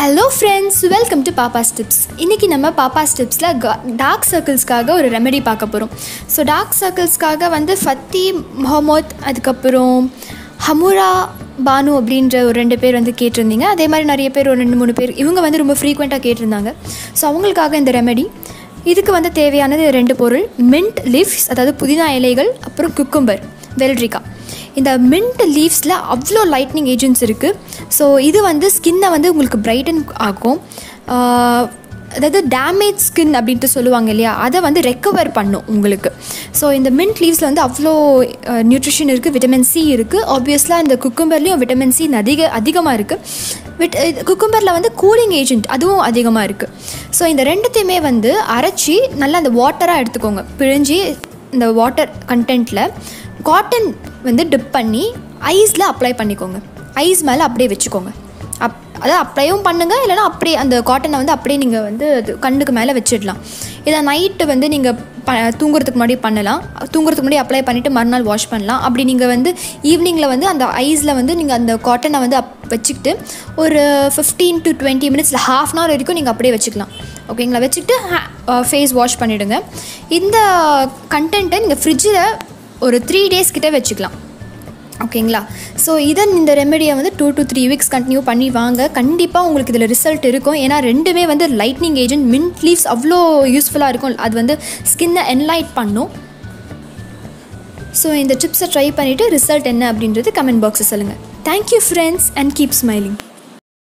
Hello friends, welcome to பாப்பாஸ் tips. இன்றைக்கி நம்ம பாப்பாஸ் டிப்ஸில் டார்க் சர்க்கிள்ஸ்க்காக ஒரு ரெமெடி பார்க்க போகிறோம். ஸோ டார்க் சர்க்கிள்ஸ்க்காக ஃபத்தி முகமது, அதுக்கப்புறம் ஹமுரா பானு அப்படின்ற ஒரு 2 பேர் கேட்டிருந்தீங்க. அதே மாதிரி நிறைய பேர் ஒரு 2-3 பேர் இவங்க ரொம்ப ஃப்ரீக்வெண்ட்டாக கேட்டிருந்தாங்க. ஸோ அவங்களுக்காக இந்த ரெமெடி. இதுக்கு தேவையானது 2 பொருள்: மின்ட் லீவ்ஸ், அதாவது புதினா இலைகள், அப்புறம் குக்கும்பர், வெள்ளரிக்காய். இந்த மின்ட் லீவ்ஸில் அவ்வளோ லைட்னிங் ஏஜென்ட்ஸ் இருக்குது. ஸோ இது ஸ்கின்னை உங்களுக்கு பிரைட்டன் ஆகும். அதாவது டேமேஜ் ஸ்கின் அப்படின்ட்டு சொல்லுவாங்க இல்லையா, அதை ரெக்கவர் பண்ணும் உங்களுக்கு. ஸோ இந்த மின்ட் லீவ்ஸில் அவ்வளோ நியூட்ரிஷன் இருக்குது, விட்டமின் சி இருக்குது. ஆப்வியஸ்லாக இந்த குக்கும்பர்லேயும் விட்டமின் சி அதிகமாக இருக்குது. குக்கும்பரில் கூலிங் ஏஜென்ட் அதுவும் அதிகமாக இருக்குது. ஸோ இந்த ரெண்டுத்தையுமே அரைச்சி நல்லா அந்த வாட்டராக எடுத்துக்கோங்க. பிழிஞ்சி இந்த வாட்டர் கண்டென்ட்டில் காட்டன் டிப் பண்ணி ஐஸில் அப்ளை பண்ணிக்கோங்க. ஐஸ் மேலே அப்படியே வச்சுக்கோங்க. அதாவது அப்ளையும் பண்ணுங்கள், இல்லைனா அப்படியே அந்த காட்டனை அப்படியே நீங்கள் அது கண்ணுக்கு மேலே வச்சிடலாம். இதை நைட்டு நீங்கள் தூங்குறதுக்கு முன்னாடி பண்ணலாம். தூங்குறதுக்கு முன்னாடி அப்ளை பண்ணிவிட்டு மறுநாள் வாஷ் பண்ணலாம். அப்படி நீங்கள் ஈவினிங்கில் அந்த ஐஸில் நீங்கள் அந்த காட்டனை வச்சுக்கிட்டு ஒரு 15 to 20 minutes, இல்லை ½ hour வரைக்கும் நீங்கள் அப்படியே வச்சுக்கலாம். ஓகேங்களா? வச்சுக்கிட்டு ஃபேஸ் வாஷ் பண்ணிவிடுங்க. இந்த கண்டென்ட்டை நீங்கள் ஃப்ரிட்ஜில் ஒரு 3 days கிட்டே வச்சுக்கலாம். ஓகேங்களா? ஸோ இந்த ரெமெடியை 2 to 3 weeks கண்டினியூ பண்ணி வாங்க. கண்டிப்பாக உங்களுக்கு இதில் ரிசல்ட் இருக்கும். ஏன்னா ரெண்டுமே லைட்னிங் ஏஜென்ட். மின்ட் லீவ்ஸ் அவ்வளோ யூஸ்ஃபுல்லாக இருக்கும். அது ஸ்கின்னை என்லைட் பண்ணும். ஸோ இந்த டிப்ஸை ட்ரை பண்ணிவிட்டு ரிசல்ட் என்ன அப்படின்றது கமெண்ட் பாக்ஸில் சொல்லுங்கள். Thank you friends, and keep smiling.